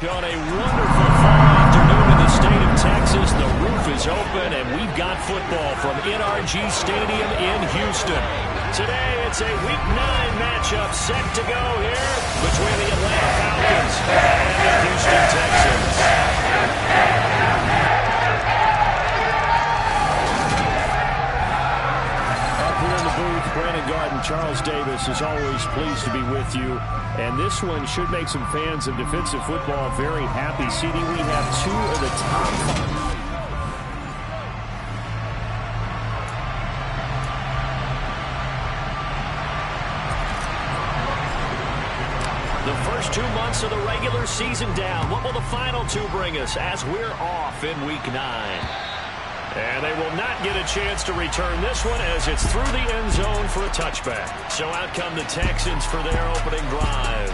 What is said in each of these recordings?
On a wonderful fall afternoon in the state of Texas, the roof is open, and we've got football from NRG Stadium in Houston. Today, it's a Week 9 matchup set to go here between the Atlanta Falcons and the Houston Texans. Up here in the booth, Brandon Garden, Charles Davis is always pleased to be with you. And this one should make some fans of defensive football very happy. CD, we have two of the top. The first 2 months of the regular season down. What will the final two bring us as we're off in Week 9? And they will not get a chance to return this one as it's through the end zone for a touchback. So out come the Texans for their opening drive.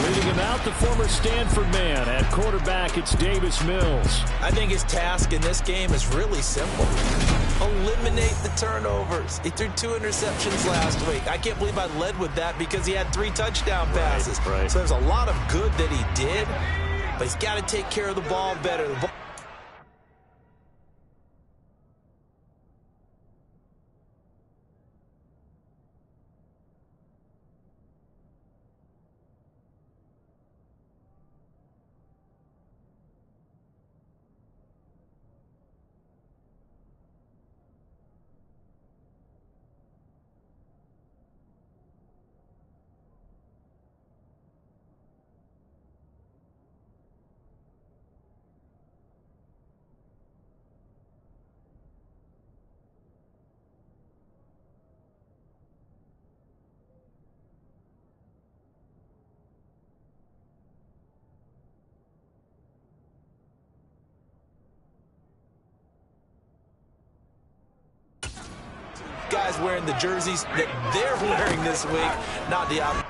Leading him out, the former Stanford man. At quarterback, it's Davis Mills. I think his task in this game is really simple. Eliminate the turnovers. He threw 2 interceptions last week. I can't believe I led with that because he had 3 touchdown passes. Right. So there's a lot of good that he did, but he's got to take care of the ball better. Guys wearing the jerseys that they're wearing this week, not the opposite.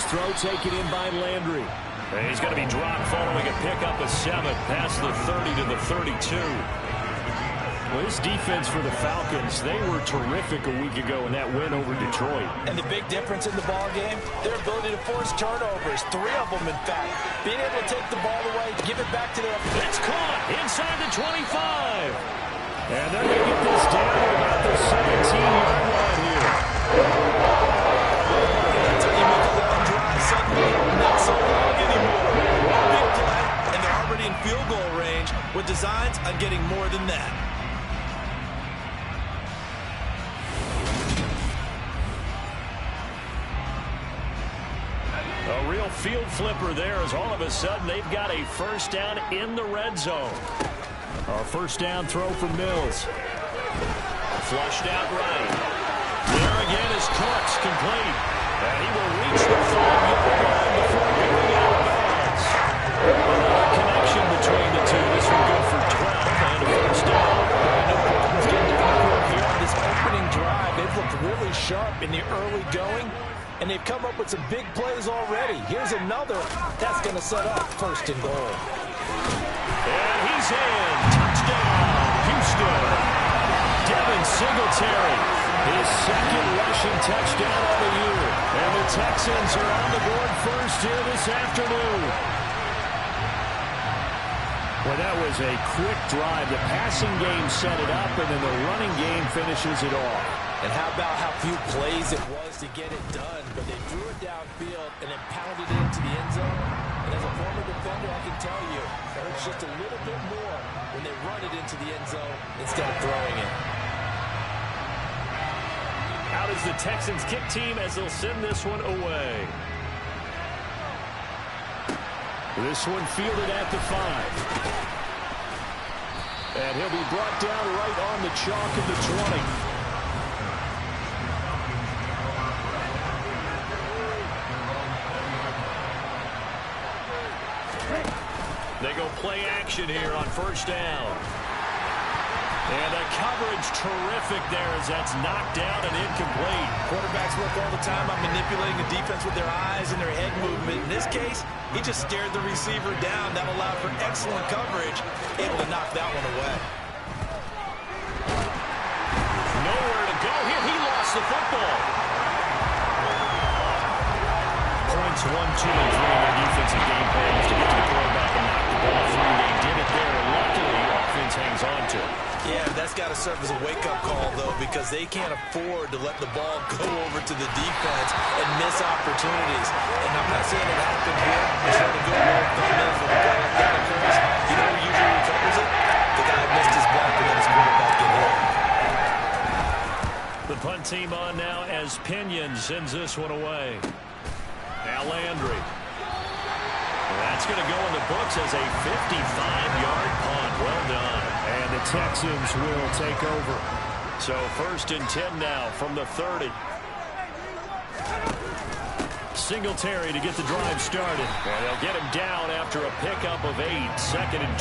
Throw taken in by Landry. And he's going to be dropped following a pickup of 7 past the 30 to the 32. Well, this defense for the Falcons, they were terrific a week ago in that win over Detroit. And the big difference in the ball game, their ability to force turnovers, 3 of them in fact. Being able to take the ball away, give it back to their... It's caught inside the 25. And they're going to get this down to about the 17-yard line here. Suddenly, not so long anymore. One big play, and they're already in field goal range with designs on getting more than that. A real field flipper there as all of a sudden they've got a first down in the red zone. A first down throw from Mills. Flushed out right. There again is Cooks, complete. And he will reach the 5-yard line before going out of bounds. A connection between the two. This one good for 12 and a first down. No problems getting down the field here on this opening drive. They've looked really sharp in the early going, and they've come up with some big plays already. Here's another that's going to set up first and goal. And he's in. Touchdown, Houston. Devin Singletary, his second rushing touchdown of the year. And the Texans are on the board first here this afternoon. Well, that was a quick drive. The passing game set it up, and then the running game finishes it off. And how about how few plays it was to get it done, but they threw it downfield and then pounded it into the end zone. And as a former defender, I can tell you, it hurts just a little bit more when they run it into the end zone instead of throwing it. Out is the Texans kick team as they'll send this one away. This one fielded at the 5. And he'll be brought down right on the chalk of the 20. They go play action here on first down. And the coverage terrific there as that's knocked down and incomplete. Quarterbacks work all the time on manipulating the defense with their eyes and their head movement. In this case, he just stared the receiver down. That allowed for excellent coverage, able to knock that one away. Nowhere to go here. He lost the football. Points 1, 2, and 3 in their defensive game plan is to get to the quarterback and knock the ball free. They did it there. Luckily, the offense hangs on to it. Yeah, that's got to serve as a wake-up call, though, because they can't afford to let the ball go over to the defense and miss opportunities. And I'm not saying it happened here. It's not a good rule of thumb is when a play like that occurs. You know who usually recovers it? The guy missed his block and let his quarterback get hit. The punt team on now as Pinion sends this one away. Now Landry. That's going to go in the books as a 55-yard punt. Well done. And the Texans will take over. So 1st and 10 now from the 30. Singletary to get the drive started. And they'll get him down after a pickup of 8. 2nd and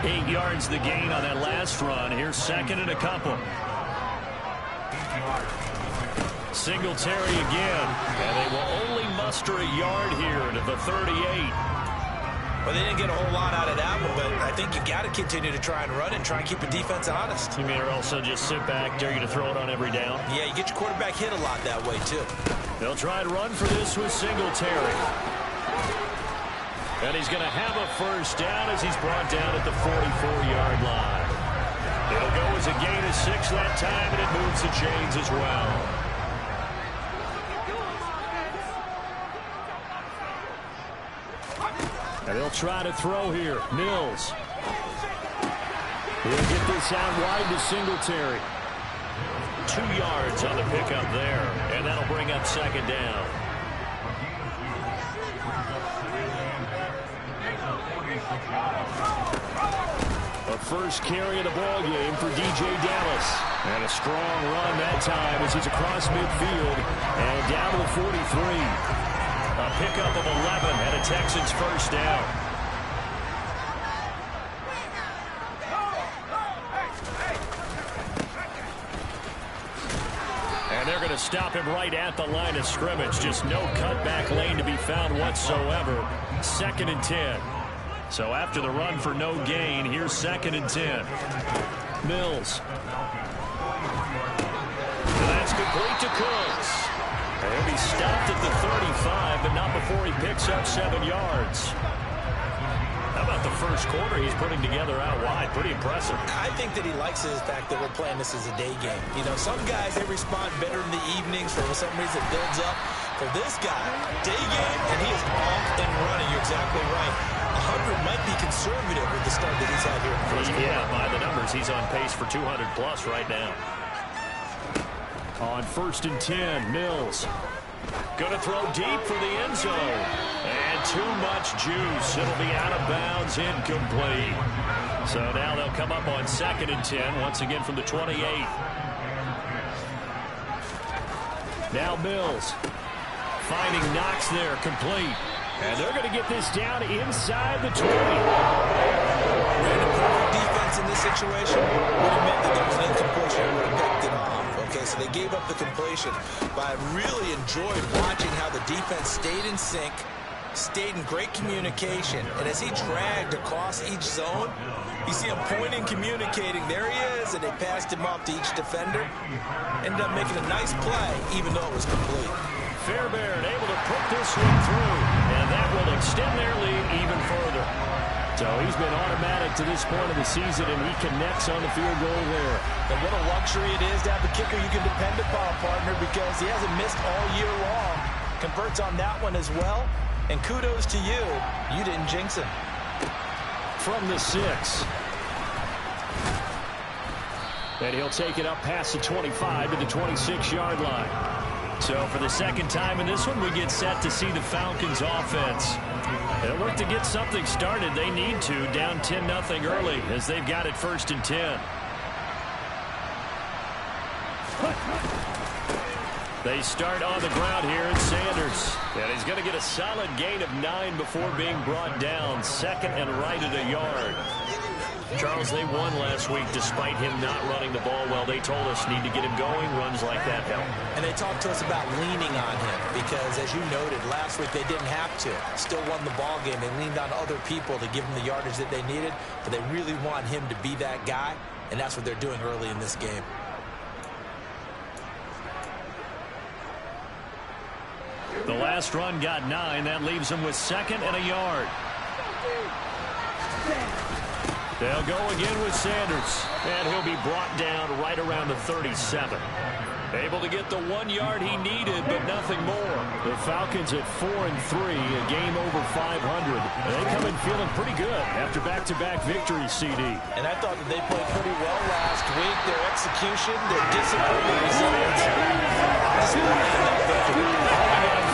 2. 8 yards the gain on that last run. Here's 2nd and a couple. Singletary again. And they will only muster a yard here to the 38. Well, they didn't get a whole lot out of that one, but I think you got to continue to try and run and try and keep the defense honest. You mean or also just sit back, dare you to throw it on every down? Yeah, you get your quarterback hit a lot that way, too. They'll try and run for this with Singletary. And he's going to have a first down as he's brought down at the 44-yard line. It'll go as a gain of 6 that time, and it moves the chains as well. And they'll try to throw here. Mills. He'll get this out wide to Singletary. 2 yards on the pickup there. And that'll bring up 2nd down. A first carry of the ball game for DJ Dallas. And a strong run that time as he's across midfield and down to the 43. A pickup of 11 and a Texans first down. And they're going to stop him right at the line of scrimmage. Just no cutback lane to be found whatsoever. 2nd and 10. So after the run for no gain, here's 2nd and 10. Mills. And that's complete to Cooks. And he'll be stopped at the 35, but not before he picks up 7 yards. How about the first quarter he's putting together out wide? Pretty impressive. I think that he likes the fact that we're playing this as a day game. You know, some guys, they respond better in the evenings. For some reason, it builds up. For this guy, day game, and he is off and running. You're exactly right. 100 might be conservative with the start that he's had here in the first quarter. Yeah, by the numbers, he's on pace for 200-plus right now. On 1st and 10, Mills. Going to throw deep for the end zone. And too much juice. It'll be out of bounds, incomplete. So now they'll come up on 2nd and 10, once again from the 28. Now Mills. Finding Knox there, complete. And they're going to get this down inside the 20. Random perfect defense in this situation would have meant that there was an incompletion and would have picked it off. Okay, so they gave up the completion. But I really enjoyed watching how the defense stayed in sync, stayed in great communication. And as he dragged across each zone, you see him pointing, communicating. There he is, and they passed him off to each defender. Ended up making a nice play, even though it was complete. Fairbairn able to put this one through, and that will extend their lead even further. So he's been automatic to this point of the season, and he connects on the field goal there. And what a luxury it is to have a kicker you can depend upon, partner, because he hasn't missed all year long. Converts on that one as well. And kudos to you. You didn't jinx him. From the 6. And he'll take it up past the 25 to the 26-yard line. So for the second time in this one, we get set to see the Falcons offense. They'll look to get something started. They need to, down 10-0 early as they've got it 1st and 10. They start on the ground here in Sanders. And he's going to get a solid gain of 9 before being brought down. 2nd and right at a yard. Charles, they won last week despite him not running the ball well. They told us need to get him going. Runs like that help. And they talked to us about leaning on him because, as you noted, last week they didn't have to. Still won the ball game. They leaned on other people to give them the yardage that they needed, but they really want him to be that guy, and that's what they're doing early in this game. The last run got 9. That leaves them with 2nd and a yard. They'll go again with Sanders. And he'll be brought down right around the 37. Able to get the 1 yard he needed, but nothing more. The Falcons at 4-3, a game over 500. They come in feeling pretty good after back-to-back victories, CD. And I thought that they played pretty well last week. Their execution, their discipline, their resilience.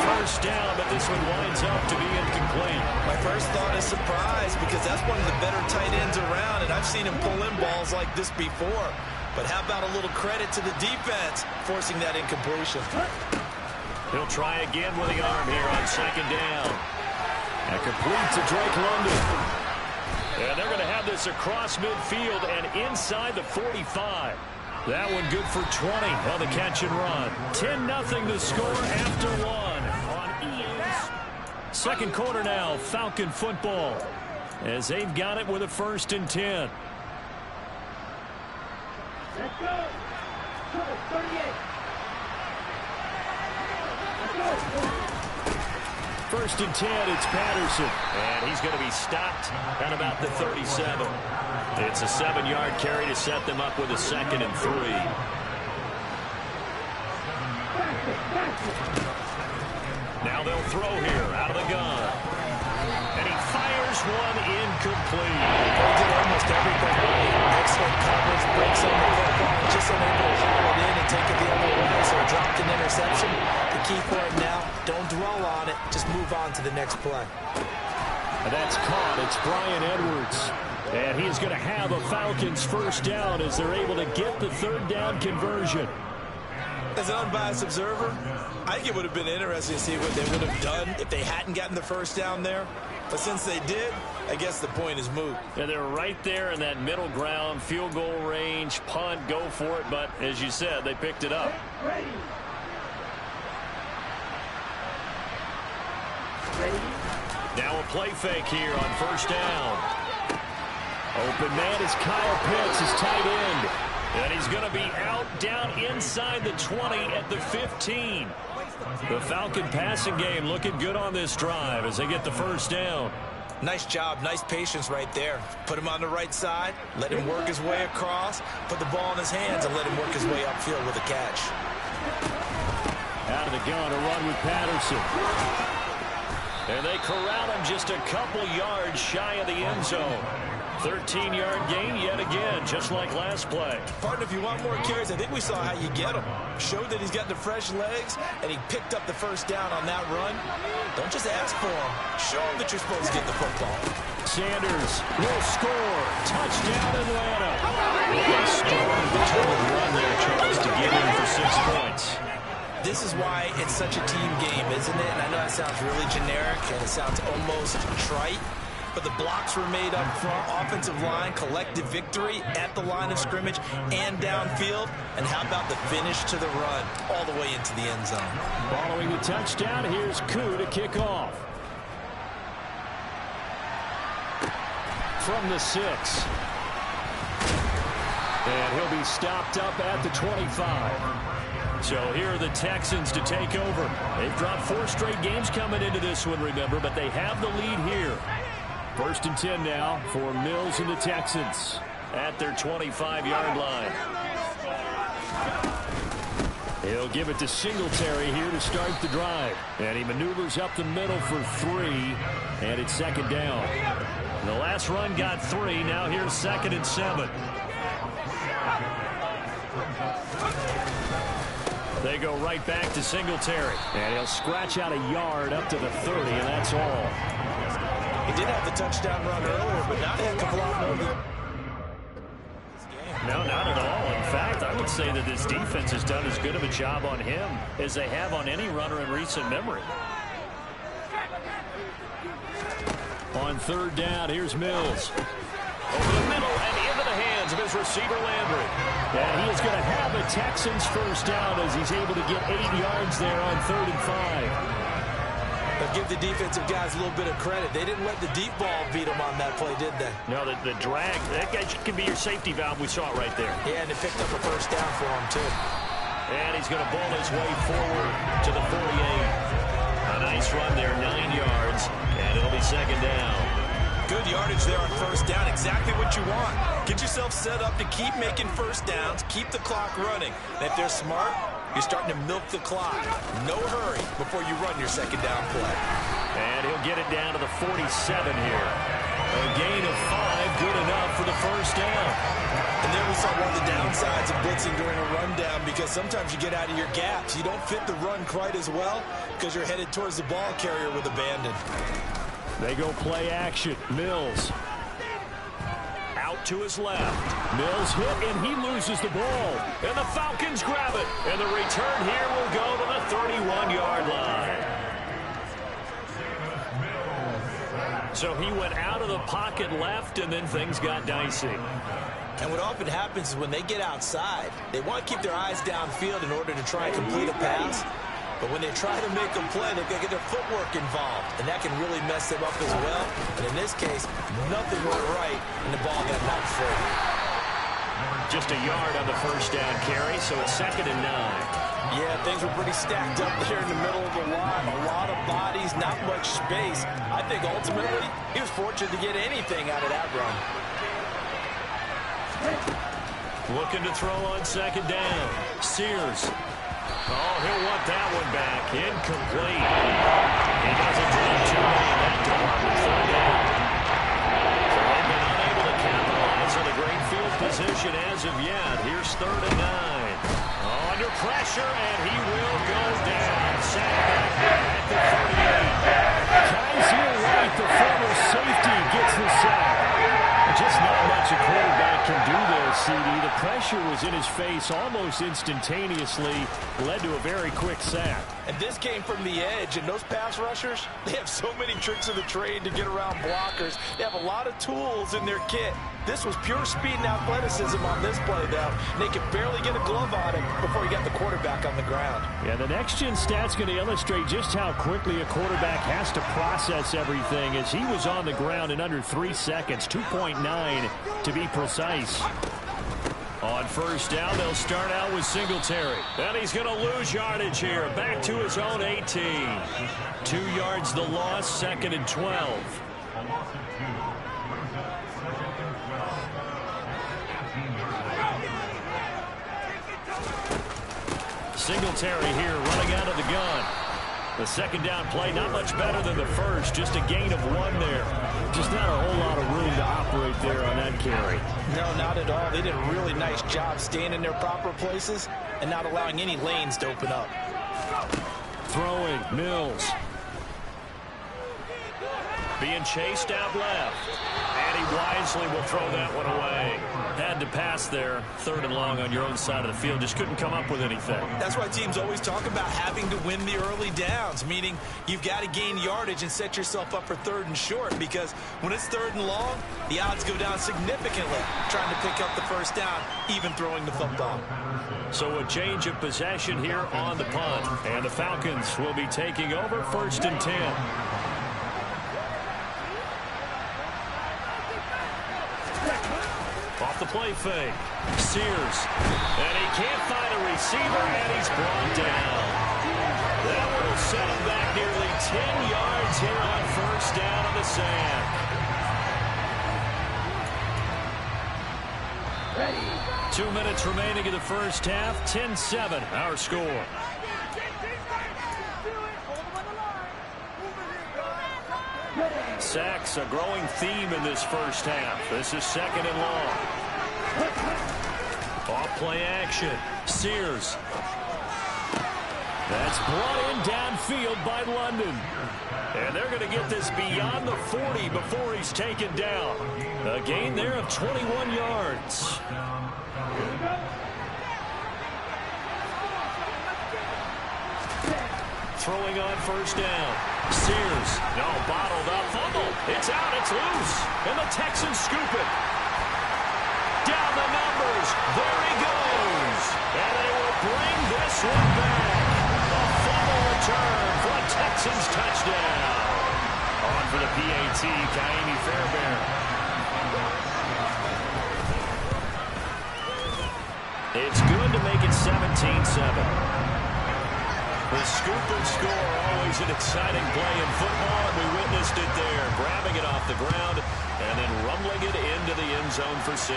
First down, but this one winds up to be incomplete. My first thought is surprise because that's one of the better tight ends around, and I've seen him pull in balls like this before. But how about a little credit to the defense forcing that incompletion? He'll try again with the arm here on 2nd down. And complete to Drake London. And they're going to have this across midfield and inside the 45. That one good for 20 on the catch and run. 10-0 the score after 1 on EA's second quarter now. Falcon football as they've got it with a 1st and 10. Let's go. 38. First and 10, it's Patterson. And he's going to be stopped at about the 37. It's a 7-yard carry to set them up with a 2nd and 3. Now they'll throw here out of the gun. And he fires one incomplete. They did almost everything right. Excellent coverage, breaks on the football, just unable to haul it in and take it the other way, so it dropped an interception. The key for him now, don't dwell on it, just move on to the next play. And that's caught. It's Brian Edwards. And he's going to have a Falcons 1st down as they're able to get the 3rd down conversion. As an unbiased observer, I think it would have been interesting to see what they would have done if they hadn't gotten the 1st down there. But since they did, I guess the point is moot. Yeah, they're right there in that middle ground, field goal range, punt, go for it. But as you said, they picked it up. Ready. Now a play fake here on 1st down. Open man is Kyle Pitts, his tight end. And he's going to be out down inside the 20 at the 15. The Falcon passing game looking good on this drive as they get the 1st down. Nice job, nice patience right there. Put him on the right side, let him work his way across, put the ball in his hands, and let him work his way upfield with a catch. Out of the gun, a run with Patterson. And they corral him just a couple yards shy of the end zone. 13-yard gain yet again, just like last play. Partner, if you want more carries, I think we saw how you get them. Showed that he's got the fresh legs, and he picked up the 1st down on that run. Don't just ask for him. Show him that you're supposed to get the football. Sanders will score. Touchdown, Atlanta. A strong determined run there, Charles, to get in for 6 points. This is why it's such a team game, isn't it? And I know that sounds really generic, and it sounds almost trite. But the blocks were made up front, offensive line, collective victory at the line of scrimmage and downfield. And how about the finish to the run all the way into the end zone? Following the touchdown, here's Koo to kick off. From the 6. And he'll be stopped up at the 25. So here are the Texans to take over. They've dropped 4 straight games coming into this one, remember, but they have the lead here. First and 10 now for Mills and the Texans at their 25-yard line. He'll give it to Singletary here to start the drive. And he maneuvers up the middle for 3, and it's second down. The last run got 3. Now here's second and 7. They go right back to Singletary. And he'll scratch out a yard up to the 30, and that's all. He did have the touchdown run earlier, but not a heck of a lot more than... No, not at all. In fact, I would say that this defense has done as good of a job on him as they have on any runner in recent memory. On third down, here's Mills. Over the middle and into the hands of his receiver, Landry. And he is going to have a Texans first down as he's able to get 8 yards there on 3rd and 5. But give the defensive guys a little bit of credit. They didn't let the deep ball beat them on that play, did they? No, the drag, that guy can be your safety valve. We saw it right there. Yeah, and it picked up a first down for him, too. And he's going to ball his way forward to the 48. A nice run there, 9 yards, and it'll be second down. Good yardage there on first down. Exactly what you want. Get yourself set up to keep making first downs, keep the clock running. And if they're smart, you're starting to milk the clock. No hurry before you run your second down play. And he'll get it down to the 47 here. A gain of 5, good enough for the first down. And there we saw one of the downsides of blitzing during a rundown, because sometimes you get out of your gaps. You don't fit the run quite as well because you're headed towards the ball carrier with abandon. They go play action. Mills out to his left. Mills hit, and he loses the ball. And the Falcons grab it. And the return here will go to the 31-yard line. So he went out of the pocket left, and then things got dicey. And what often happens is when they get outside, they want to keep their eyes downfield in order to try and complete a pass. But when they try to make a play, they've got to get their footwork involved, and that can really mess them up as well. And in this case, nothing went right, and the ball got knocked free. Just a yard on the first down carry, so it's second and 9. Yeah, things were pretty stacked up there in the middle of the line. A lot of bodies, not much space. I think ultimately he was fortunate to get anything out of that run. Looking to throw on second down. Sears. Oh, he'll want that one back. Incomplete. He doesn't drop too many in that department. Third down. So they've been unable to capitalize on the great field position as of yet. Here's 3rd and 9. Under pressure, and he will go down. Sacked back at the 38. Kaiser White, the former safety, gets the sack. Just not much a quarterback can do there, CD. The pressure was in his face almost instantaneously, led to a very quick sack. And this came from the edge, and those pass rushers, they have so many tricks of the trade to get around blockers. They have a lot of tools in their kit. This was pure speed and athleticism on this play, though. And they could barely get a glove on him before he got the quarterback on the ground. Yeah, the next-gen stat's going to illustrate just how quickly a quarterback has to process everything, as he was on the ground in under 3 seconds, 2.9 to be precise. On first down, they'll start out with Singletary. And he's going to lose yardage here. Back to his own 18. 2 yards the loss, second and 12. Singletary here running out of the gun. The second down play, not much better than the first. Just a gain of 1 there. Just not a whole lot of room to operate there on that carry. No, not at all. They did a really nice job staying in their proper places and not allowing any lanes to open up. Throwing, Mills. Being chased out left. And he wisely will throw that one away. Had to pass there, 3rd and long on your own side of the field. Just couldn't come up with anything. That's why teams always talk about having to win the early downs, meaning you've got to gain yardage and set yourself up for 3rd and short, because when it's 3rd and long, the odds go down significantly trying to pick up the first down, even throwing the football. So a change of possession here on the punt. And the Falcons will be taking over 1st and 10. Off the play fake. Sears. And he can't find a receiver, and he's brought down. That will set him back nearly 10 yards here on first down on the sack. 2 minutes remaining in the first half. 10-7, our score. Sacks, a growing theme in this first half. This is 2nd and long. Off play action. Sears. That's brought in downfield by London. And they're going to get this beyond the 40 before he's taken down. A gain there of 21 yards. Throwing on first down. Sears. No, bottled up. Fumble. It's out. It's loose. And the Texans scoop it. Down the numbers. There he goes. And they will bring this one back. A fumble return for a Texans touchdown. On for the PAT, Kaimi Fairbairn. It's good to make it 17-7. The scoop and score, always an exciting play in football, and we witnessed it there. Grabbing it off the ground and then rumbling it into the end zone for 6.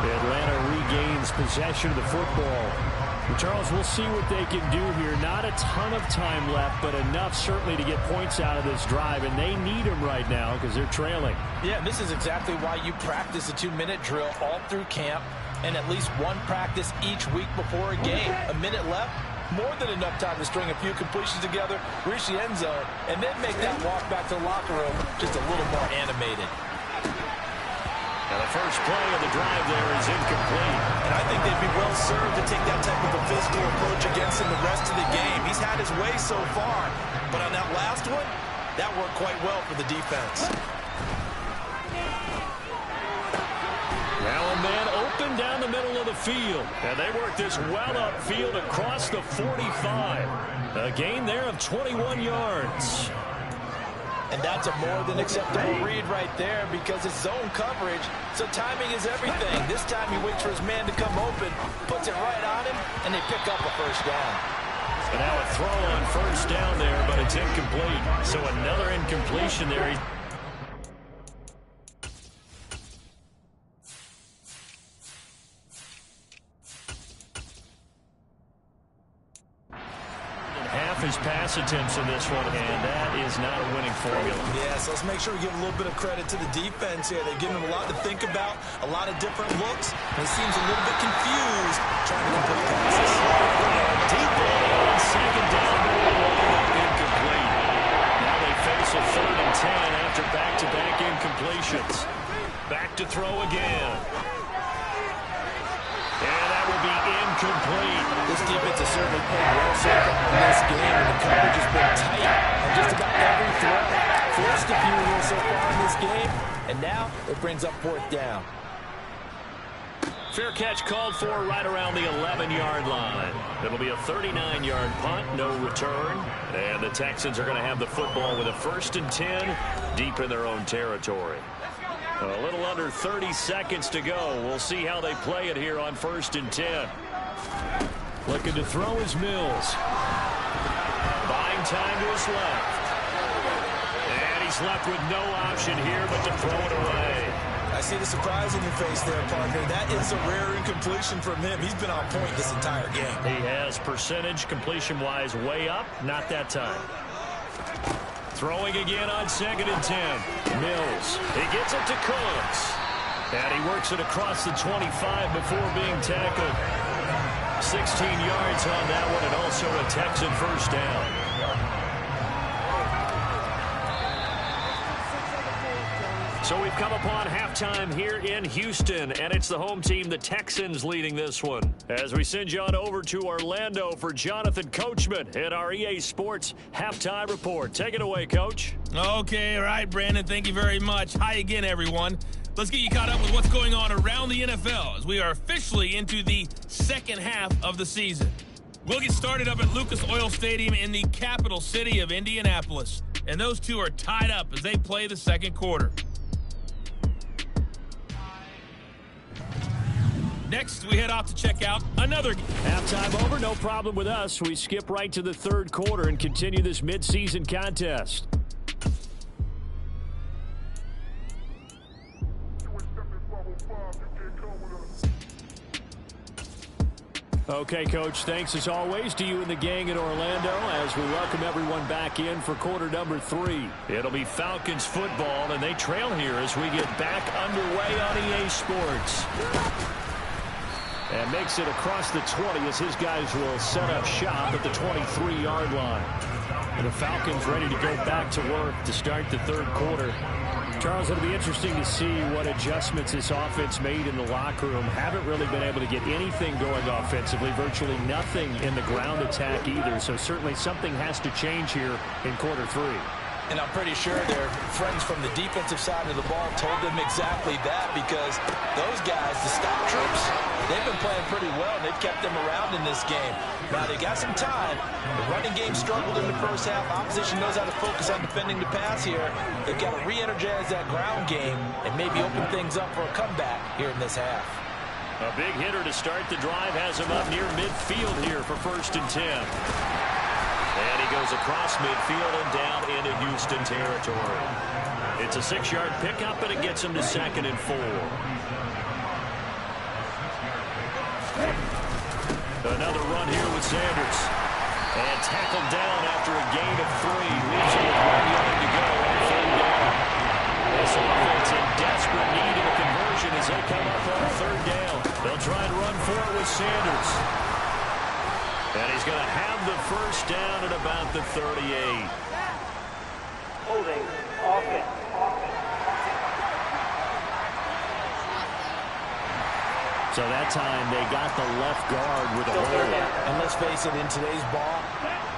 Atlanta regains possession of the football. Charles, we'll see what they can do here. Not a ton of time left, but enough certainly to get points out of this drive, and they need them right now because they're trailing. Yeah, and this is exactly why you practice a 2-minute drill all through camp and at least one practice each week before a game. A minute left, more than enough time to string a few completions together, reach the end zone, and then make that walk back to the locker room just a little more animated. And the first play of the drive there is incomplete. And I think they'd be well served to take that type of a physical approach against him the rest of the game. He's had his way so far, but on that last one, that worked quite well for the defense. Now a man open down the middle of the field. And they work this well upfield across the 45. A gain there of 21 yards. And that's a more than acceptable read right there because it's zone coverage, so timing is everything. This time he waits for his man to come open, puts it right on him, and they pick up a first down. And now a throw on first down there, but it's incomplete. So another incompletion there. His pass attempts in this one, and that is not a winning formula. Yeah, so let's make sure we give a little bit of credit to the defense here. They've given him a lot to think about, a lot of different looks, and he seems a little bit confused trying to complete passes. Deep ball on second down, incomplete. Now they face a 3rd and 10 after back-to-back incompletions. Back to throw again. And that will be incomplete. This defense has certainly played well so far in this game, and the coverage has been tight on just about every throw. Forced a few here so far in this game, and now it brings up 4th down. Fair catch called for right around the 11-yard line. It'll be a 39-yard punt, no return. And the Texans are going to have the football with a 1st and 10 deep in their own territory. A little under 30 seconds to go. We'll see how they play it here on 1st and 10. Looking to throw is Mills. Buying time to his left. And he's left with no option here but to throw it away. I see the surprise in your face there, partner. That is a rare incompletion from him. He's been on point this entire game. He has percentage completion-wise way up. Not that time. Throwing again on 2nd and 10. Mills. He gets it to Cooks. And he works it across the 25 before being tackled. 16 yards on that one, and also a Texan first down. So we've come upon halftime here in Houston, and it's the home team, the Texans, leading this one. As we send you on over to Orlando for Jonathan Coachman at our EA Sports Halftime Report. Take it away, Coach. Okay, all right, Brandon, thank you very much. Hi again, everyone. Let's get you caught up with what's going on around the NFL as we are officially into the second half of the season. We'll get started up at Lucas Oil Stadium in the capital city of Indianapolis, and those two are tied up as they play the second quarter. Next, we head off to check out another game. Halftime over, no problem with us. We skip right to the third quarter and continue this midseason contest. Okay, Coach, thanks as always to you and the gang in Orlando as we welcome everyone back in for quarter number 3. It'll be Falcons football, and they trail here as we get back underway on EA Sports. And makes it across the 20 as his guys will set up shop at the 23-yard line. And the Falcons ready to go back to work to start the third quarter. Charles, it'll be interesting to see what adjustments this offense made in the locker room. Haven't really been able to get anything going offensively, virtually nothing in the ground attack either. So certainly something has to change here in quarter 3. And I'm pretty sure their friends from the defensive side of the ball told them exactly that, because those guys, the stop troops, they've been playing pretty well, and they've kept them around in this game. Now, they got some time. The running game struggled in the first half. Opposition knows how to focus on defending the pass here. They've got to re-energize that ground game and maybe open things up for a comeback here in this half. A big hitter to start the drive has him up near midfield here for 1st and 10. And he goes across midfield and down into Houston territory. It's a 6-yard pickup, and it gets him to 2nd and 4. Another run here with Sanders. And tackled down after a gain of 3. Leaves him with 1 yard to go on 3rd down. This offense in desperate need of a conversion as they come up on 3rd down. They'll try and run for it with Sanders. And he's going to have the 1st down at about the 38. Holding offense. So that time they got the left guard with a hold. And let's face it, in today's ball,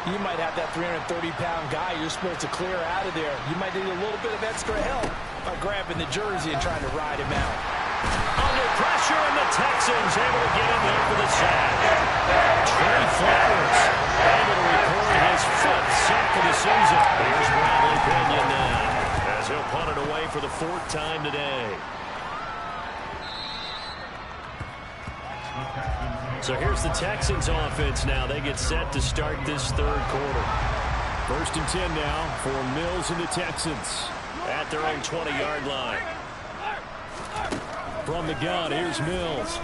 you might have that 330-pound guy you're supposed to clear out of there. You might need a little bit of extra help by grabbing the jersey and trying to ride him out. Under pressure, and the Texans able to get in there for the sack. Trey Flowers able to record his 5th sack of the season. Here's Bradley Pinion now as he'll punt it away for the 4th time today. So here's the Texans offense now. They get set to start this 3rd quarter. 1st and 10 now for Mills and the Texans at their own 20-yard line. From the gun, here's Mills.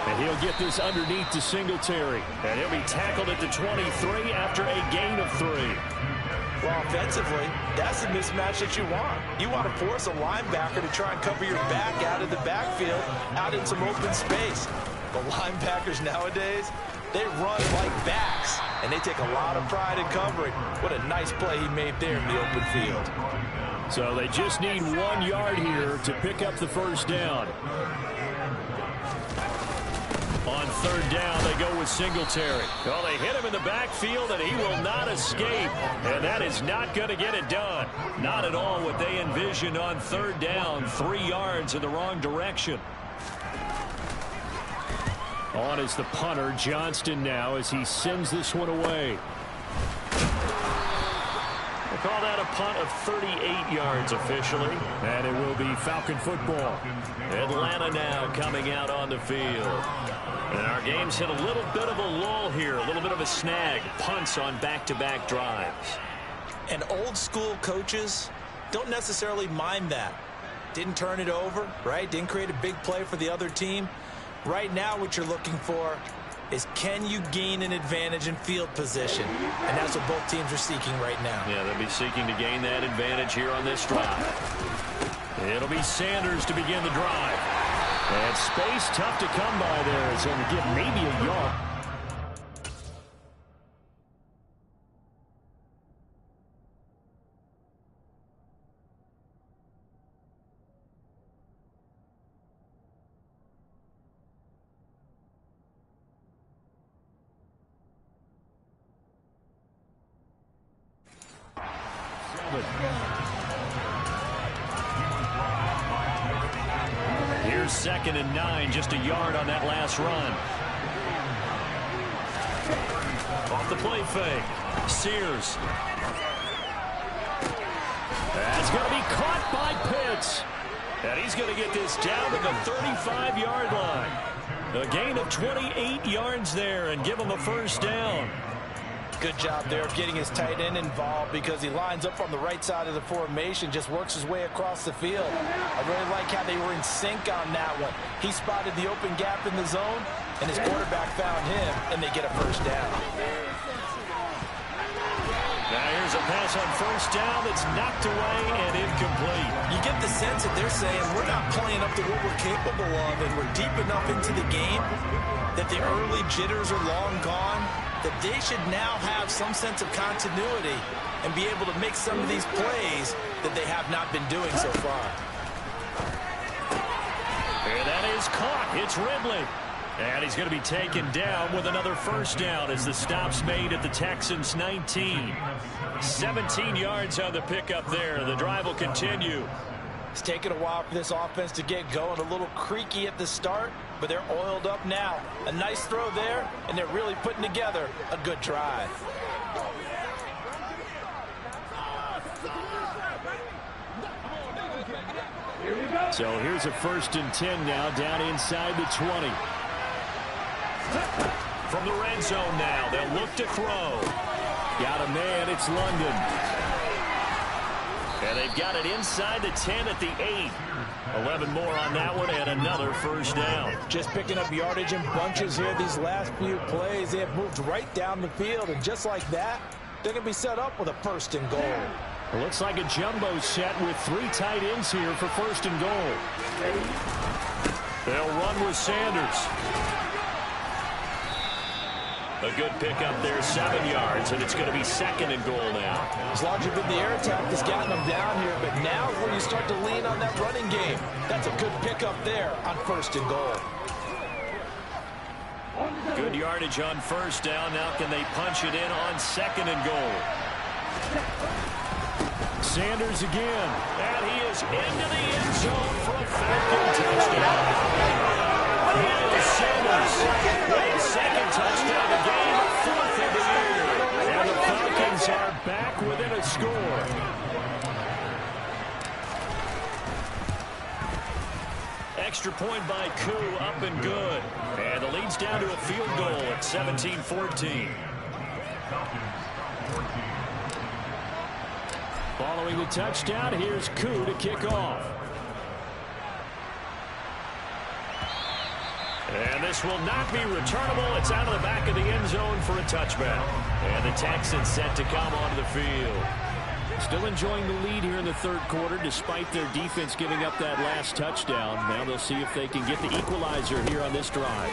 And he'll get this underneath to Singletary. And he'll be tackled at the 23 after a gain of 3. Well, offensively, that's the mismatch that you want. You want to force a linebacker to try and cover your back out of the backfield, out in some open space. The linebackers nowadays, they run like backs, and they take a lot of pride in covering. What a nice play he made there in the open field. So they just need 1 yard here to pick up the 1st down. On 3rd down, they go with Singletary. Well, they hit him in the backfield, and he will not escape. And that is not going to get it done. Not at all what they envisioned on 3rd down. 3 yards in the wrong direction. On is the punter, Johnston, now as he sends this one away. We'll call that a punt of 38 yards officially. And it will be Falcon football. Atlanta now coming out on the field. And our game's hit a little bit of a lull here, a little bit of a snag. Punts on back-to-back drives. And old-school coaches don't necessarily mind that. Didn't turn it over, right? Didn't create a big play for the other team. Right now what you're looking for is, can you gain an advantage in field position? And that's what both teams are seeking right now. Yeah, they'll be seeking to gain that advantage here on this drive. It'll be Sanders to begin the drive. And space tough to come by there. It's going to get maybe a yard. Here's 2nd and 9, just a yard on that last run. Off the play fake, Sears. That's going to be caught by Pitts. And he's going to get this down to the 35-yard line. A gain of 28 yards there and give him a 1st down. Good job there of getting his tight end involved because he lines up on the right side of the formation, just works his way across the field. I really like how they were in sync on that one. He spotted the open gap in the zone, and his quarterback found him, and they get a first down. Now here's a pass on first down that's knocked away and incomplete. You get the sense that they're saying we're not playing up to what we're capable of, and we're deep enough into the game that the early jitters are long gone, that they should now have some sense of continuity and be able to make some of these plays that they have not been doing so far. And that is caught. It's Ridley. And he's going to be taken down with another first down as the stop's made at the Texans' 19. 17 yards on the pickup there. The drive will continue. It's taken a while for this offense to get going. A little creaky at the start, but they're oiled up now. A nice throw there, and they're really putting together a good drive. So here's a 1st and 10 now, down inside the 20. From the red zone now, they'll look to throw. Got a man, it's London. And they've got it inside the 10 at the 8. 11 more on that one and another first down. Just picking up yardage in bunches here these last few plays. They have moved right down the field, and just like that, they're going to be set up with a 1st and goal. It looks like a jumbo set with 3 tight ends here for 1st and goal. They'll run with Sanders. A good pickup there, 7 yards, and it's going to be 2nd and goal now. As long as you've been the air attack that's gotten them down here, but now is where you start to lean on that running game. That's a good pickup there on 1st and goal. Good yardage on first down. Now can they punch it in on 2nd and goal? Sanders again, and he is into the end zone for a Falcon touchdown. Here's Sanders, his 2nd touchdown of the game, 4th of the year. And the Falcons are back within a score. Extra point by Koo, up and good. And the lead's down to a field goal at 17-14. Following the touchdown, here's Koo to kick off. And this will not be returnable. It's out of the back of the end zone for a touchback. And the Texans set to come onto the field. Still enjoying the lead here in the 3rd quarter despite their defense giving up that last touchdown. Now they'll see if they can get the equalizer here on this drive.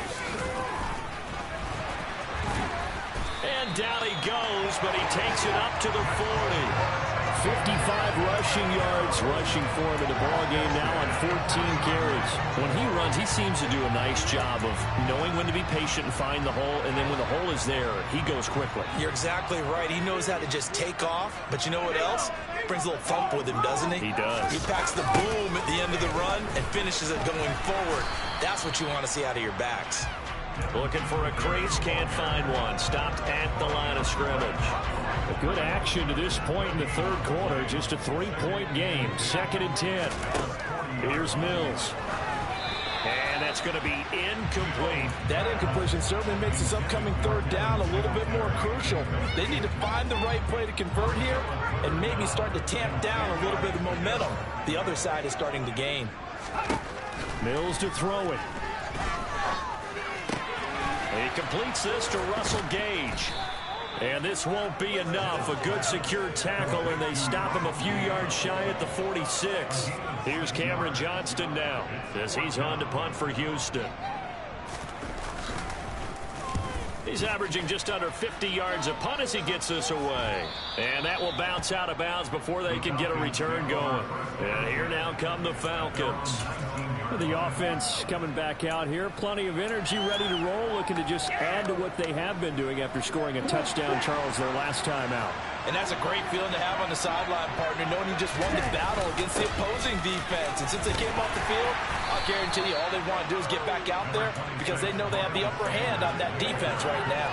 And down he goes, but he takes it up to the 40. 55 rushing yards rushing for him in the ball game now on 14 carries. When he runs, he seems to do a nice job of knowing when to be patient and find the hole, and then when the hole is there, he goes quickly. You're exactly right. He knows how to just take off, but you know what else? Brings a little thump with him, doesn't he? He does. He packs the boom at the end of the run and finishes it going forward. That's what you want to see out of your backs. Looking for a crease, can't find one. Stopped at the line of scrimmage. A good action to this point in the 3rd quarter. Just a 3-point game. 2nd and 10. Here's Mills. And that's going to be incomplete. That incompletion certainly makes this upcoming 3rd down a little bit more crucial. They need to find the right play to convert here and maybe start to tamp down a little bit of momentum. The other side is starting to gain. Mills to throw it. He completes this to Russell Gage. And this won't be enough. A good secure tackle, and they stop him a few yards shy at the 46. Here's Cameron Johnston now as he's on to punt for Houston. He's averaging just under 50 yards a punt as he gets this away. And that will bounce out of bounds before they can get a return going. And here now come the Falcons. The offense coming back out here. Plenty of energy, ready to roll, looking to just add to what they have been doing after scoring a touchdown, Charles, their last time out. And that's a great feeling to have on the sideline, partner, knowing you just won the battle against the opposing defense. And since they came off the field, I'll guarantee you all they want to do is get back out there because they know they have the upper hand on that defense right now.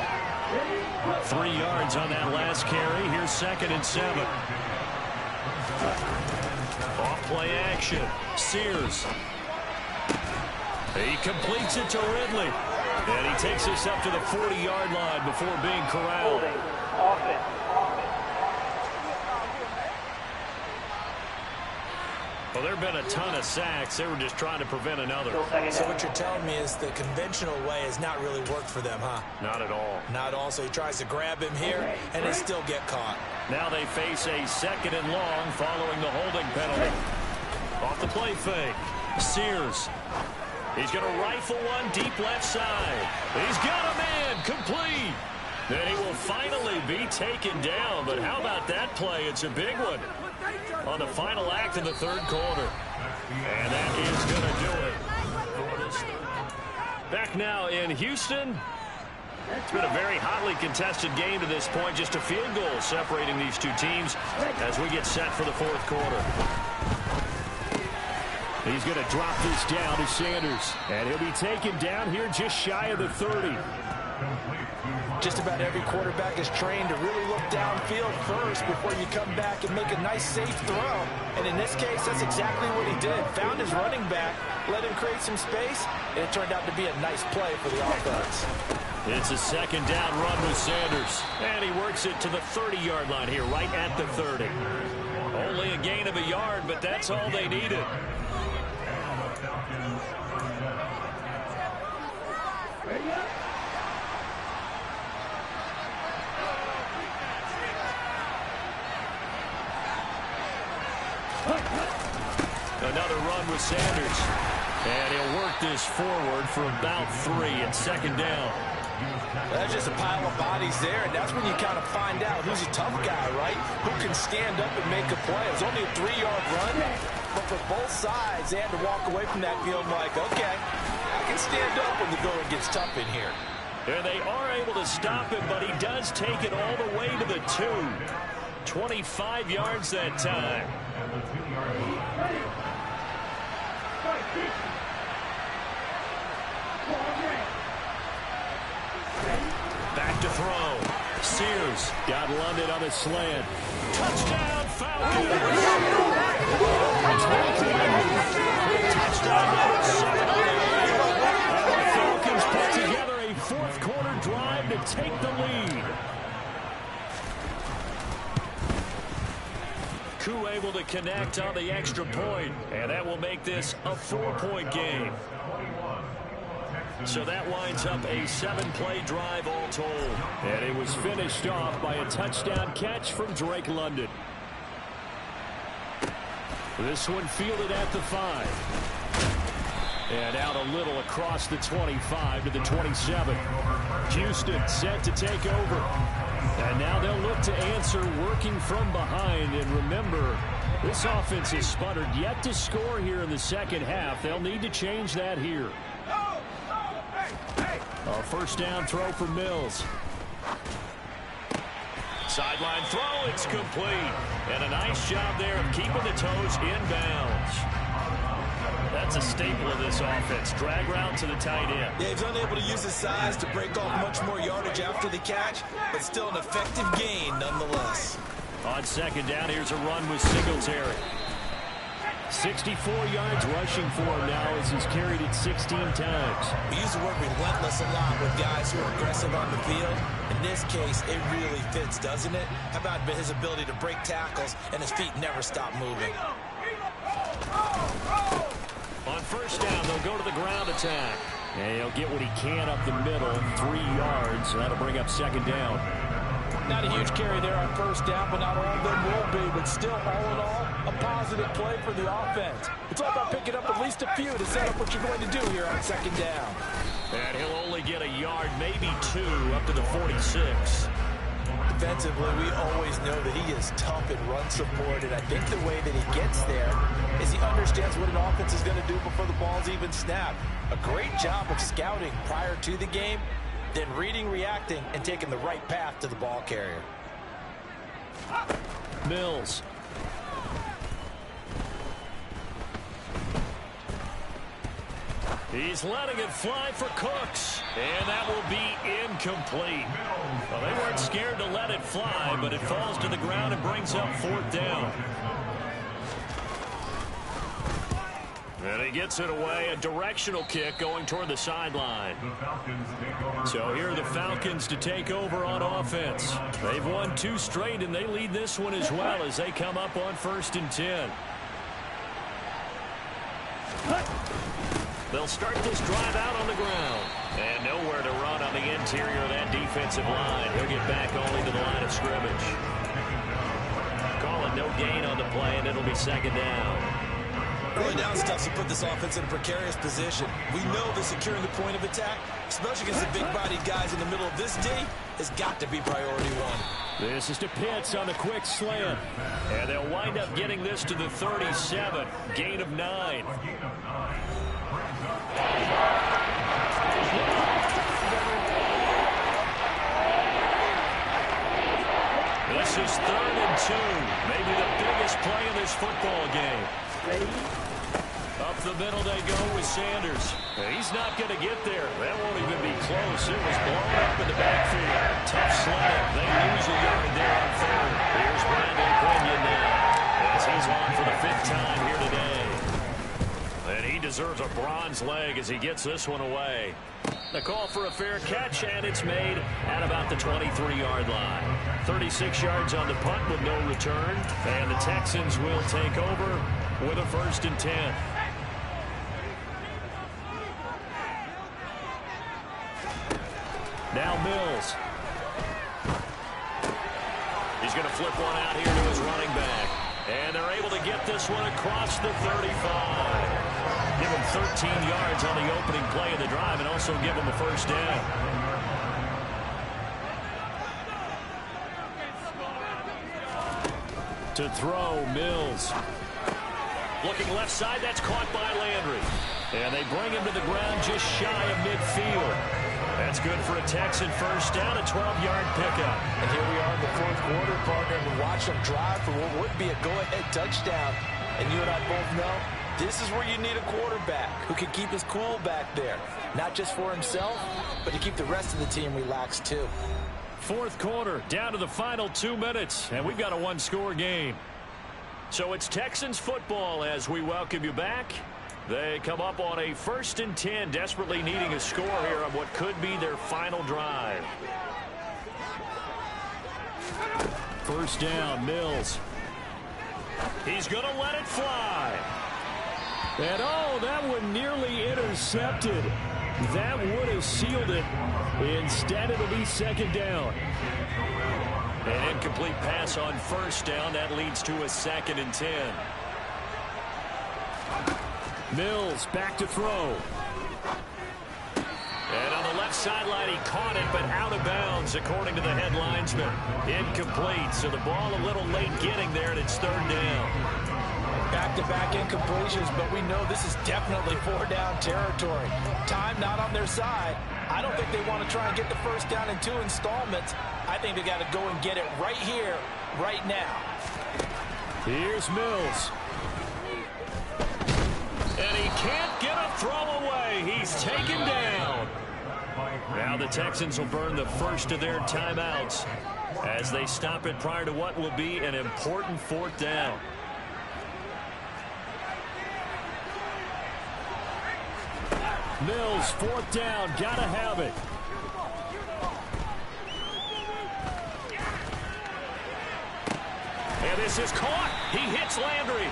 3 yards on that last carry. Here's 2nd and 7. Off play action. Sears. He completes it to Ridley. And he takes us up to the 40-yard line before being corralled. Offense. Well, there have been a ton of sacks. They were just trying to prevent another. So what you're telling me is the conventional way has not really worked for them, huh? Not at all. Not all. So he tries to grab him here, and they still get caught. Now they face a 2nd and long following the holding penalty. Off the play fake. Sears. He's going to rifle one deep left side. He's got a man complete. Then he will finally be taken down. But how about that play? It's a big one on the final act of the 3rd quarter. And that is going to do it. Back now in Houston. It's been a very hotly contested game to this point. Just a field goal separating these two teams as we get set for the 4th quarter. He's going to drop this down to Sanders. And he'll be taken down here just shy of the 30. Just about every quarterback is trained to really look downfield first before you come back and make a nice, safe throw. And in this case, that's exactly what he did. Found his running back, let him create some space, and it turned out to be a nice play for the offense. It's a 2nd down run with Sanders. And he works it to the 30-yard line here, right at the 30. Only a gain of a yard, but that's all they needed. Another run with Sanders. And he'll work this forward for about 3 and 2nd down. That's just a pile of bodies there, and that's when you kind of find out who's a tough guy, right? Who can stand up and make a play. It was only a 3-yard run, but for both sides, they had to walk away from that field like, okay, I can stand up when the going gets tough in here. And they are able to stop him, but he does take it all the way to the 2. 25 yards that time. Back to throw. Sears got London on a slant. Touchdown, Falcons! Touchdown number 7 on the year. And the Falcons put together a 4th quarter drive to take the lead. Koo able to connect on the extra point, and that will make this a 4-point game. So that winds up a 7-play drive all told. And it was finished off by a touchdown catch from Drake London. This one fielded at the 5. And out a little across the 25 to the 27. Houston set to take over. And now they'll look to answer working from behind. And remember, this offense has sputtered yet to score here in the 2nd half. They'll need to change that here. A 1st down throw for Mills. Sideline throw, it's complete. And a nice job there of keeping the toes inbounds. That's a staple of this offense. Drag route to the tight end. Yeah, he's unable to use his size to break off much more yardage after the catch, but still an effective gain nonetheless. On 2nd down, here's a run with Singletary. 64 yards rushing for him now as he's carried it 16 times. We use the word relentless a lot with guys who are aggressive on the field. In this case, it really fits, doesn't it? How about his ability to break tackles and his feet never stop moving? On 1st down, they'll go to the ground attack. And he'll get what he can up the middle, 3 yards. That'll bring up 2nd down. Not a huge carry there on 1st down, but not all of them will be. But still, all in all, a positive play for the offense. It's all about picking up at least a few to set up what you're going to do here on 2nd down. And he'll only get a yard, maybe 2, up to the 46. Defensively, we always know that he is tough in run support, and I think the way that he gets there is he understands what an offense is going to do before the ball's even snapped. A great job of scouting prior to the game, then reading, reacting, and taking the right path to the ball carrier. Mills. He's letting it fly for Cooks. And that will be incomplete. Well, they weren't scared to let it fly, but it falls to the ground and brings up 4th down. And he gets it away, a directional kick going toward the sideline. So here are the Falcons to take over on offense. They've won 2 straight, and they lead this one as well as they come up on 1st and 10. They'll start this drive out on the ground. And nowhere to run on the interior of that defensive line. He'll get back only to the line of scrimmage. Calling no gain on the play, and it'll be 2nd down. Early down stuff to put this offense in a precarious position. We know that securing the point of attack, especially against the big-bodied guys in the middle of this D, has got to be priority 1. This is to Pitts on the quick slant. And they'll wind up getting this to the 37. Gain of 9. This is 3rd and 2. Maybe the biggest play in this football game. Up the middle they go with Sanders. He's not going to get there. That won't even be close. It was blown up in the backfield. Tough slant. They lose a yard there on 3rd. Here's Brandon Quinion now as he's on for the 5th time here today. And he deserves a bronze leg as he gets this one away. The call for a fair catch, and it's made at about the 23-yard line. 36 yards on the punt with no return. And the Texans will take over with a 1st and 10. Now Mills. He's going to flip one out here to his running back. And they're able to get this one across the 35. Give him 13 yards on the opening play of the drive and also give him a 1st down. To throw, Mills. Looking left side, that's caught by Landry. And they bring him to the ground just shy of midfield. That's good for a Texan 1st down, a 12-yard pickup. And here we are in the 4th quarter, partner, and we watch them drive for what would be a go-ahead touchdown. And you and I both know this is where you need a quarterback who can keep his cool back there. Not just for himself, but to keep the rest of the team relaxed too. 4th quarter, down to the final 2 minutes, and we've got a 1-score game. So it's Texans football as we welcome you back. They come up on a 1st and 10, desperately needing a score here on what could be their final drive. 1st down, Mills. He's going to let it fly. And oh, that one nearly intercepted. That would have sealed it. Instead, it'll be 2nd down. An incomplete pass on 1st down. That leads to a 2nd and 10. Mills back to throw. And on the left sideline, he caught it, but out of bounds, according to the head linesman. Incomplete, so the ball a little late getting there, and it's 3rd down. Back-to-back incompletions, but we know this is definitely 4-down territory. Time not on their side. I don't think they want to try and get the 1st down in 2 installments. I think they got to go and get it right here, right now. Here's Mills. And he can't get a throw away. He's taken down. Now the Texans will burn the first of their timeouts as they stop it prior to what will be an important 4th down. Mills, 4th down, gotta have it. And this is caught. He hits Landry.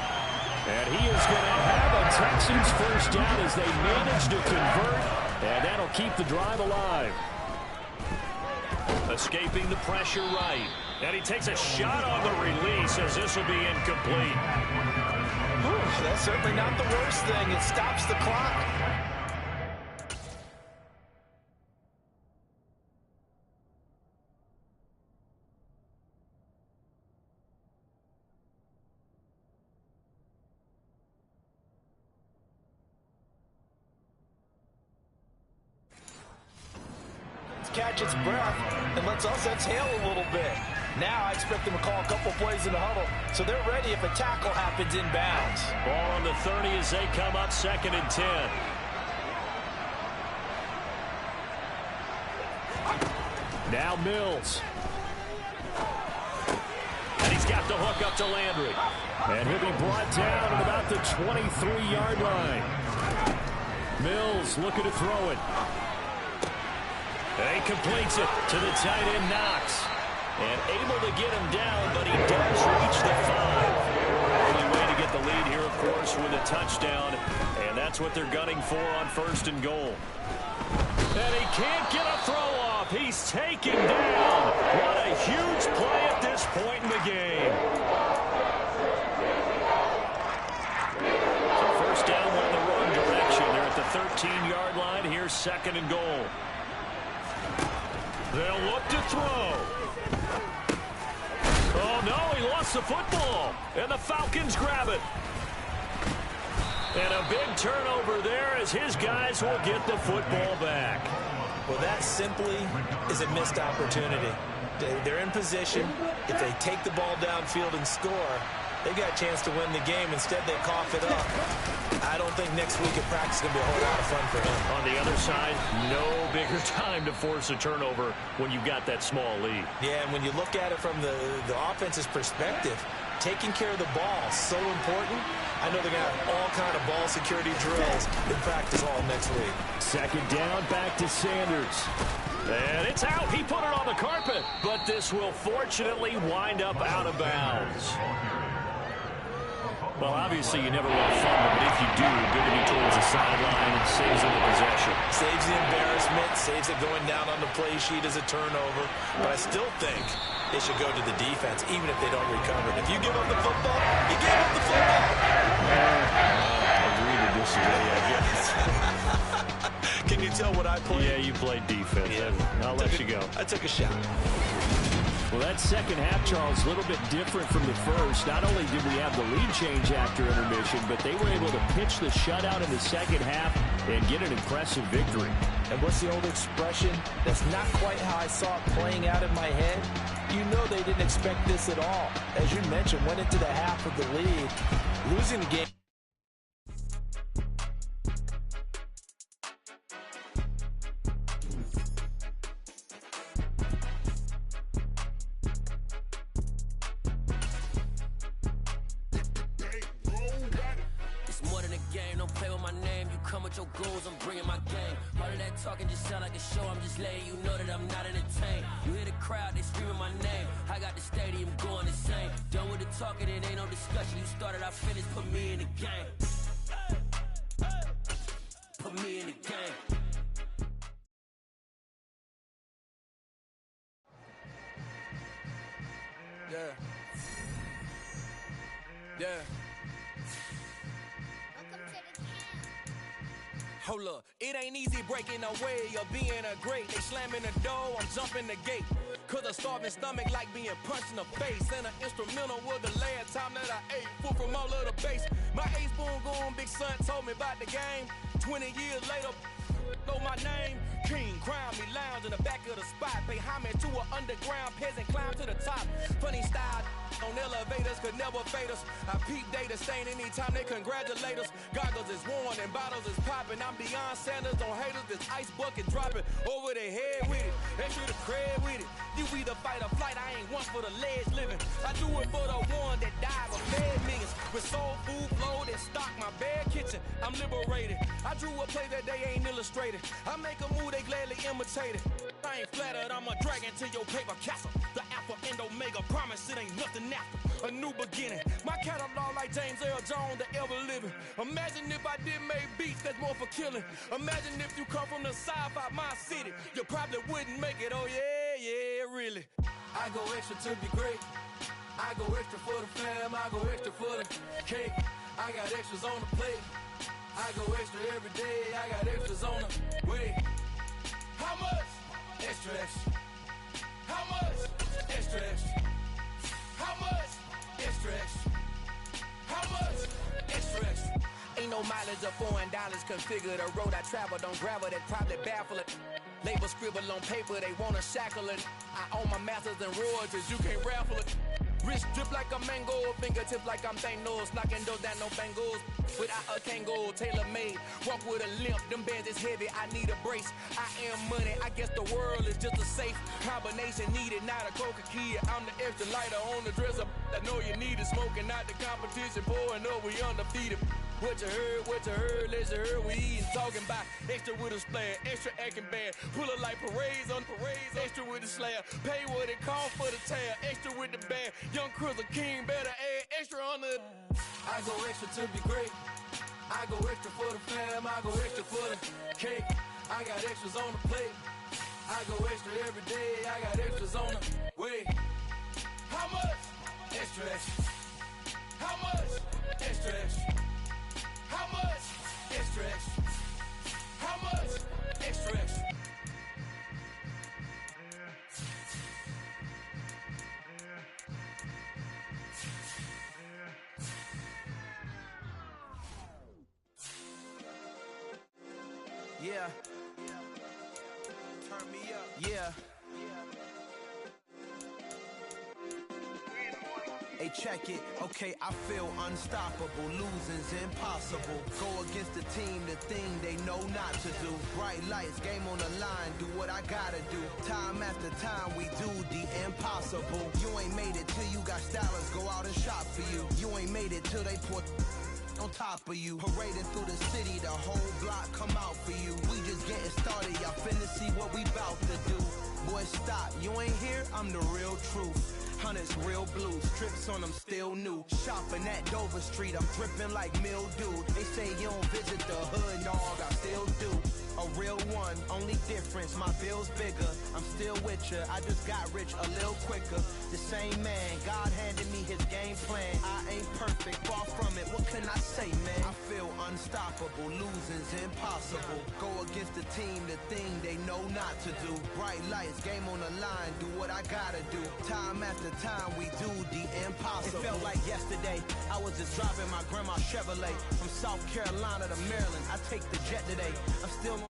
And he is going to have a Texans 1st down as they manage to convert. And that'll keep the drive alive. Escaping the pressure right. And he takes a shot on the release as this will be incomplete. Ooh, that's certainly not the worst thing. It stops the clock. Catch its breath and lets us exhale a little bit. Now I expect them to call a couple plays in the huddle, so they're ready if a tackle happens inbounds. Ball on the 30 as they come up 2nd and 10. Now Mills. And he's got the hook up to Landry. And he'll be brought down at about the 23-yard line. Mills looking to throw it. He completes it to the tight end, Knox. And able to get him down, but he does reach the 5. Only way to get the lead here, of course, with a touchdown. And that's what they're gunning for on 1st and goal. And he can't get a throw off. He's taken down. What a huge play at this point in the game. So first down went in the wrong direction. They're at the 13-yard line. Here's 2nd and goal. They'll look to throw. Oh, no, he lost the football. And the Falcons grab it. And a big turnover there as his guys will get the football back. Well, that simply is a missed opportunity. They're in position. If they take the ball downfield and score, they've got a chance to win the game. Instead, they cough it up. I don't think next week at practice is going to be a whole lot of fun for him. On the other side, no bigger time to force a turnover when you've got that small lead. Yeah, and when you look at it from the offense's perspective, taking care of the ball is so important. I know they're going to have all kind of ball security drills in practice all next week. 2nd down, back to Sanders. And it's out. He put it on the carpet. But this will fortunately wind up out of bounds. Well, obviously, you never want to fumble, but if you do, good to be towards the sideline and saves them the possession. Saves the embarrassment, saves it going down on the play sheet as a turnover. But I still think it should go to the defense, even if they don't recover it. If you give up the football, you give up the football. Agree to disagree, I guess. Can you tell what I played? Yeah, you played defense. Yeah. I'll let you go. I took a shot. Well, that second half, Charles, a little bit different from the first. Not only did we have the lead change after intermission, but they were able to pitch the shutout in the second half and get an impressive victory. And what's the old expression? That's not quite how I saw it playing out in my head. You know they didn't expect this at all. As you mentioned, went into the half with the lead, losing the game. Your goals, I'm bringing my game. All of that talking just sound like a show. I'm just letting you know that I'm not entertained. You hear the crowd, they screaming my name. I got the stadium going insane. Done with the talking, it ain't no discussion. You started, I finished, put me in the game. Put me in the game. Yeah. Yeah. Hold up, it ain't easy breaking away or being a great. They slamming the door, I'm jumping the gate. Cause a starving stomach like being punched in the face. And an instrumental was the last time that I ate food from all of the base. My A-spoon going big son told me about the game. 20 years later, know my name. King, crown me, lounge in the back of the spot. Pay homage to an underground peasant, climb to the top. Funny style on elevators could never fade us. I peep data stain anytime they congratulate us. Goggles is worn and bottles is popping. I'm Deion Sanders on haters, this ice bucket dropping over their head with it. Extra the cred with it. You either fight or flight, I ain't one for the ledge living. I do it for the one that died or fed millions. With soul food flowed and stock my bare kitchen. I'm liberated. I drew a play that they ain't illustrated. I make a move, they gladly imitate it. I ain't flattered, I'm a dragon to your paper castle. The Alpha and Omega, promise it ain't nothing after. A new beginning. My catalog like James Earl Jones, the ever living. Imagine if I did make beats that's more for killing. Imagine if you come from the south out my city. You probably wouldn't make it, oh yeah, yeah, really. I go extra to be great. I go extra for the fam, I go extra for the cake. I got extras on the plate. I go extra every day, I got extras on the way. How much? Extra, extra. How much? Extra, extra. How much? Extra, extra. How much? Extra, extra. Ain't no mileage of $4 configure the road I travel. Don't gravel, that probably baffle it. Label scribble on paper, they wanna shackle it. I own my masters and royalties, you can't raffle it. Wrist drip like a mango, fingertips like I'm Thanos, knocking those down, no bangles. Without a Kango, tailor-made, walk with a limp, them bands is heavy, I need a brace. I am money, I guess the world is just a safe combination needed, not a coca key. I'm the extra lighter on the dresser, I know you need it, smoking out the competition, pouring up, we undefeated. What you heard, let's hear we eatin', talking about extra with a splash, extra acting bad, pull it like parades on parades, extra with the slab, pay what it cost for the tab, extra with the bag, young Cruz a king, better add extra on the. I go extra to be great, I go extra for the fam, I go extra for the cake, I got extras on the plate, I go extra every day, I got extras on the way. How much? Extra, extra. How much? Extra, extra. How much? Extra, extra. How much? Extra, extra. Yeah. Turn me up. Yeah. Hey, check it. Okay, I feel unstoppable. Losing's impossible. Go against the team, the thing they know not to do. Bright lights, game on the line. Do what I gotta do. Time after time, we do the impossible. You ain't made it till you got stylers go out and shop for you. You ain't made it till they put on top of you. Parading through the city, the whole block come out for you. We just getting started, y'all finna see what we bout to do. Boy, stop, you ain't here, I'm the real truth. Hunters, real blue, strips on them still new. Shopping at Dover Street, I'm dripping like mildew. They say you don't visit the hood, dog, I still do. A real one, only difference, my bill's bigger. I'm still with ya, I just got rich a little quicker. The same man, God handed me his game plan. I ain't perfect, far from it, what can I say, man? I feel unstoppable, losing's impossible. Go against the team, the thing they know not to do. Bright lights, game on the line, do what I gotta do. Time after time, we do the impossible. It felt like yesterday, I was just driving my grandma's Chevrolet. From South Carolina to Maryland, I take the jet today. I'm still